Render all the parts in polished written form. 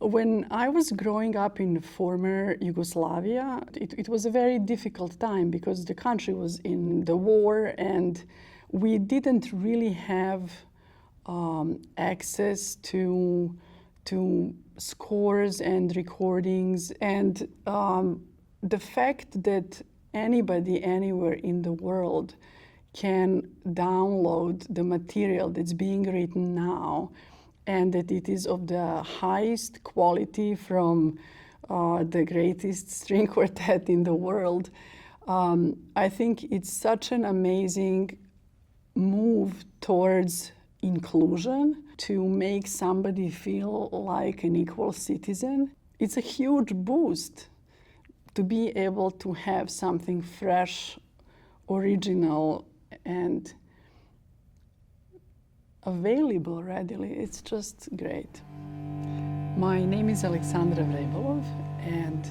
When I was growing up in former Yugoslavia, it was a very difficult time because the country was in the war and we didn't really have access to scores and recordings. And the fact that anybody anywhere in the world can download the material that's being written now, and that it is of the highest quality from the greatest string quartet in the world, I think it's such an amazing move towards inclusion to make somebody feel like an equal citizen. It's a huge boost to be able to have something fresh, original, and available readily. It's just great. My name is Aleksandra Vrebalov, and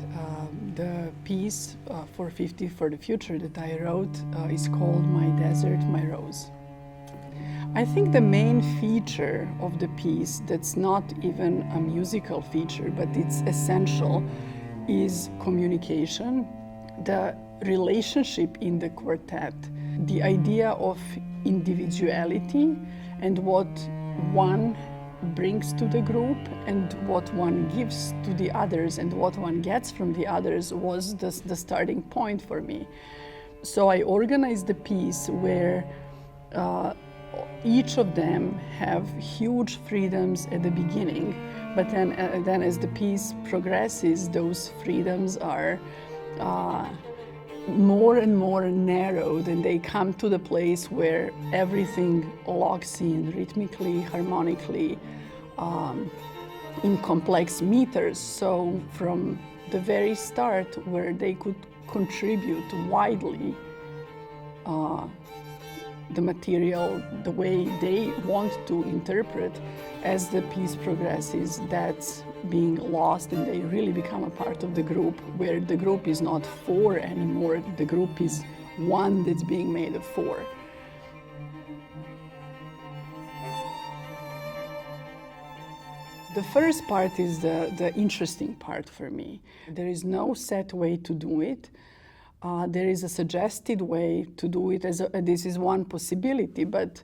the piece for 50 for the Future that I wrote is called My Desert, My Rose. I think the main feature of the piece, that's not even a musical feature, but it's essential, is communication, the relationship in the quartet, the idea of individuality and what one brings to the group and what one gives to the others and what one gets from the others was the starting point for me. So I organized the piece where each of them have huge freedoms at the beginning, but then as the piece progresses, those freedoms are more and more narrowed, and they come to the place where everything locks in rhythmically, harmonically, in complex meters. So from the very start, where they could contribute widely the material the way they want to interpret, as the piece progresses, that's being lost and they really become a part of the group, where the group is not four anymore, the group is one that's being made of four. The first part is the interesting part for me. There is no set way to do it. There is a suggested way to do it. This is one possibility, but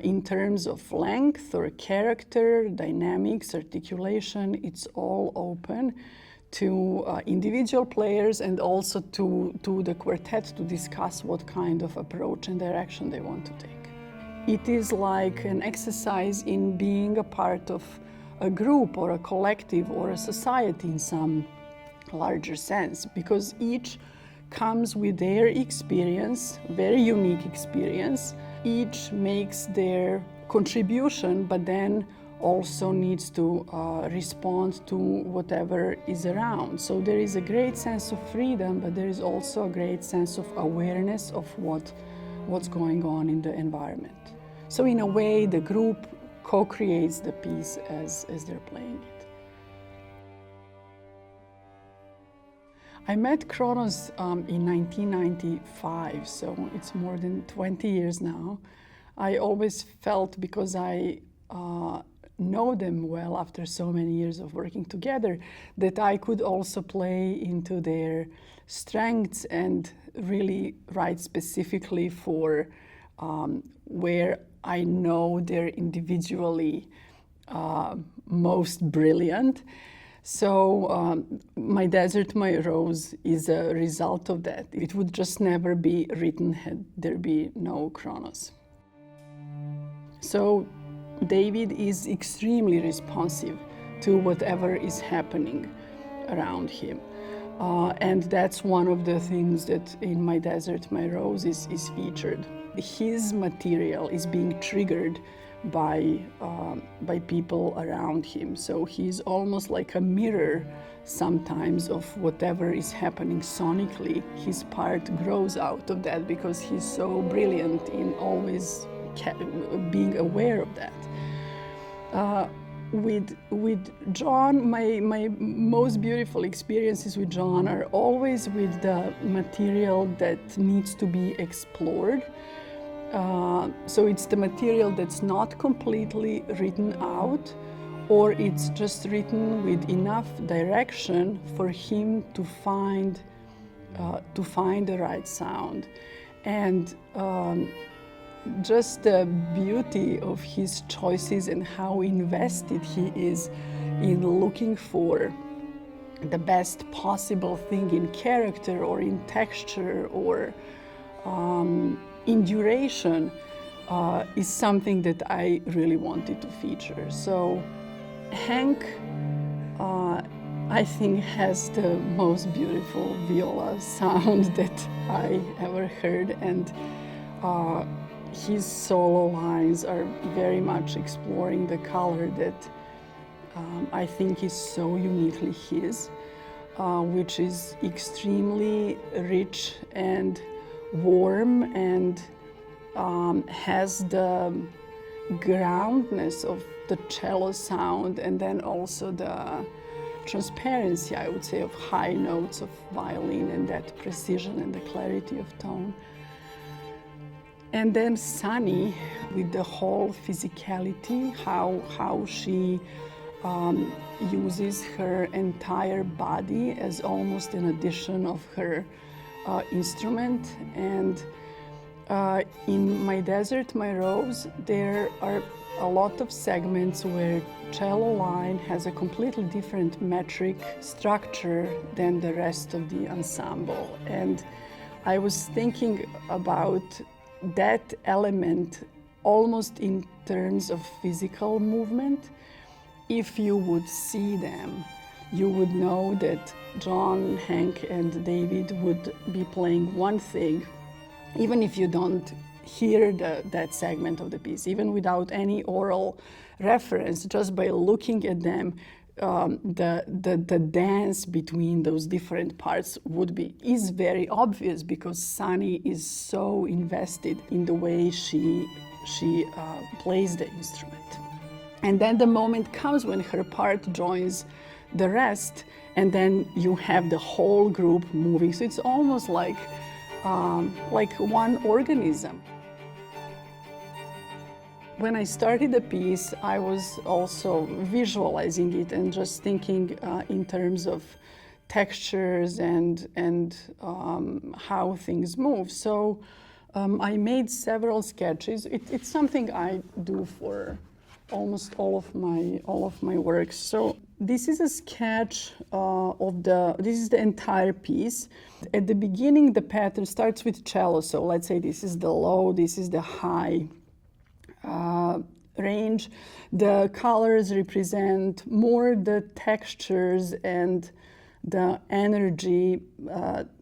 in terms of length or character, dynamics, articulation, it's all open to individual players and also to the quartet to discuss what kind of approach and direction they want to take. It is like an exercise in being a part of a group or a collective or a society in some larger sense, because each comes with their experience, very unique experience. Each makes their contribution, but then also needs to respond to whatever is around. So there is a great sense of freedom, but there is also a great sense of awareness of what's going on in the environment. So in a way, the group co-creates the piece as they're playing it. I met Kronos in 1995, so it's more than 20 years now. I always felt, because I know them well after so many years of working together, that I could also play into their strengths and really write specifically for where I know they're individually most brilliant. So My Desert, My Rose is a result of that. It would just never be written had there be no Kronos. So David is extremely responsive to whatever is happening around him. And that's one of the things that in My Desert, My Rose is featured. His material is being triggered by people around him. So he's almost like a mirror sometimes of whatever is happening sonically. His part grows out of that because he's so brilliant in always being aware of that. With John, my most beautiful experiences with John are always with the material that needs to be explored. So it's the material that's not completely written out, or it's just written with enough direction for him to find the right sound. And just the beauty of his choices and how invested he is in looking for the best possible thing in character or in texture or in duration is something that I really wanted to feature. So Hank, I think, has the most beautiful viola sound that I ever heard, and his solo lines are very much exploring the color that I think is so uniquely his, which is extremely rich and warm and has the groundness of the cello sound, and then also the transparency, I would say, of high notes of violin and that precision and the clarity of tone. And then Sunny, with the whole physicality, how she uses her entire body as almost an addition of her instrument. And in My Desert, My Rose, there are a lot of segments where cello line has a completely different metric structure than the rest of the ensemble. And I was thinking about that element almost in terms of physical movement. If you would see them, you would know that John, Hank, and David would be playing one thing, even if you don't hear that segment of the piece, even without any oral reference, just by looking at them, the dance between those different parts is very obvious, because Sunny is so invested in the way she plays the instrument. And then the moment comes when her part joins the rest, and then you have the whole group moving. So it's almost like one organism. When I started the piece, I was also visualizing it and just thinking in terms of textures and how things move. So I made several sketches. It's something I do for almost all of my works. So this is a sketch this is the entire piece. At the beginning, the pattern starts with cello. So let's say this is the low, this is the high range. The colors represent more the textures and the energy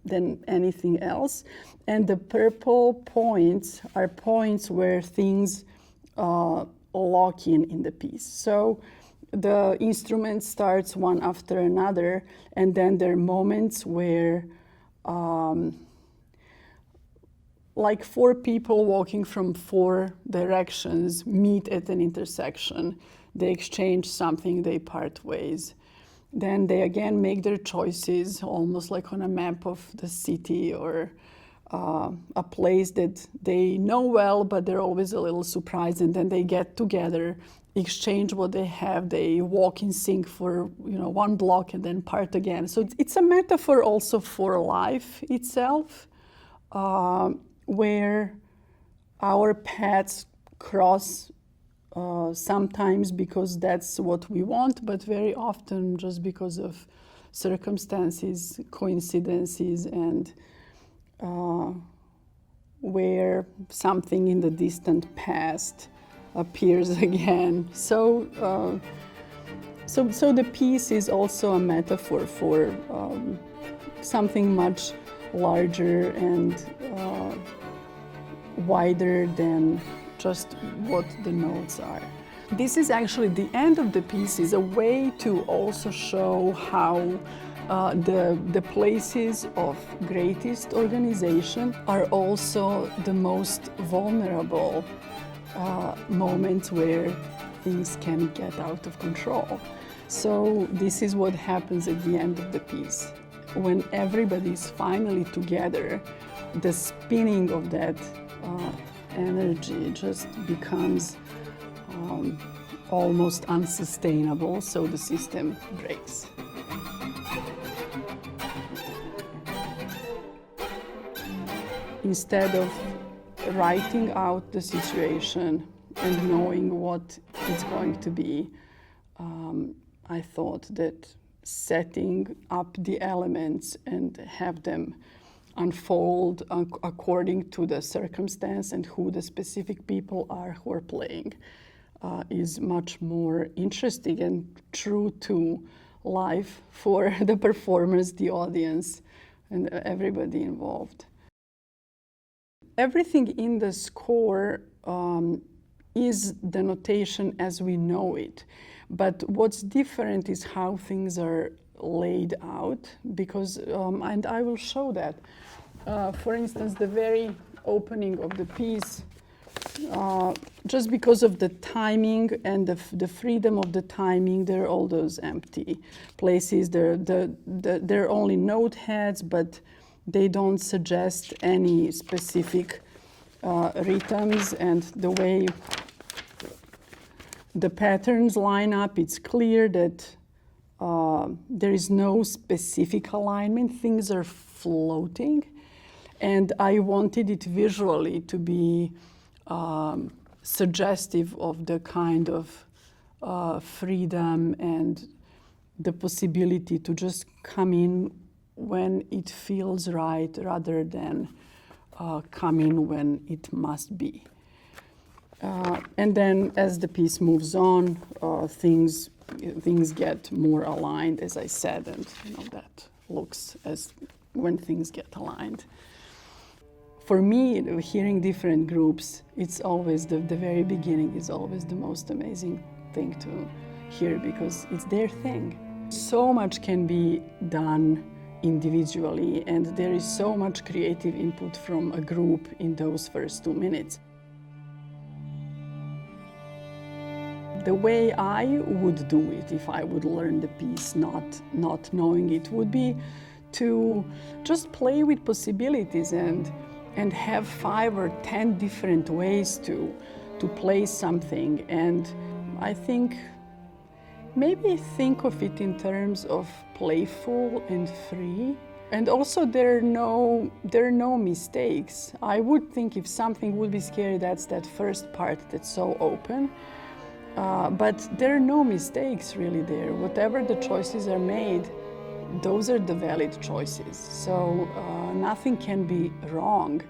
than anything else. And the purple points are points where things lock in the piece. So the instrument starts one after another, and then there are moments where like four people walking from four directions meet at an intersection. They exchange something, they part ways. Then they again make their choices, almost like on a map of the city or a place that they know well, but they're always a little surprised. And then they get together, exchange what they have. They walk in sync for one block and then part again. So it's a metaphor also for life itself, where our paths cross sometimes because that's what we want, but very often just because of circumstances, coincidences, and where something in the distant past appears again. So the piece is also a metaphor for something much larger and wider than just what the notes are. This is actually the end of the piece, is a way to also show how the places of greatest organization are also the most vulnerable moments where things can get out of control. So this is what happens at the end of the piece. When everybody's finally together, the spinning of that energy just becomes almost unsustainable, so the system breaks. Instead of writing out the situation and knowing what it's going to be, I thought that setting up the elements and have them unfold according to the circumstance and who the specific people are who are playing is much more interesting and true to life for the performers, the audience, and everybody involved. Everything in the score is the notation as we know it. But what's different is how things are laid out, because, and I will show that. For instance, the very opening of the piece, just because of the timing and the freedom of the timing, there are all those empty places. There are only note heads, but they don't suggest any specific rhythms, and the way the patterns line up, it's clear that there is no specific alignment. Things are floating, and I wanted it visually to be suggestive of the kind of freedom and the possibility to just come in when it feels right rather than come in when it must be. And then as the piece moves on, things get more aligned, as I said, and that looks as when things get aligned. For me, hearing different groups, it's always the very beginning is always the most amazing thing to hear, because it's their thing. So much can be done individually, and there is so much creative input from a group in those first 2 minutes. The way I would do it, if I would learn the piece not knowing it, would be to just play with possibilities and have 5 or 10 different ways to play something. And I think maybe think of it in terms of playful and free. And also there are no mistakes. I would think if something would be scary, that's that first part that's so open. But there are no mistakes really there. Whatever the choices are made, those are the valid choices. So nothing can be wrong.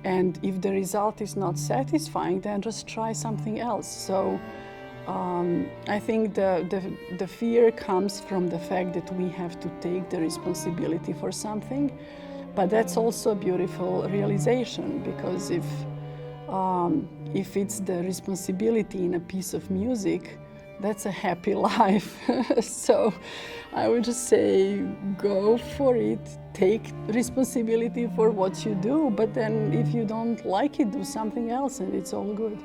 And if the result is not satisfying, then just try something else. So I think the fear comes from the fact that we have to take the responsibility for something. But that's also a beautiful realization, because if it's the responsibility in a piece of music, that's a happy life. So I would just say, go for it, take responsibility for what you do, but then if you don't like it, do something else, and it's all good.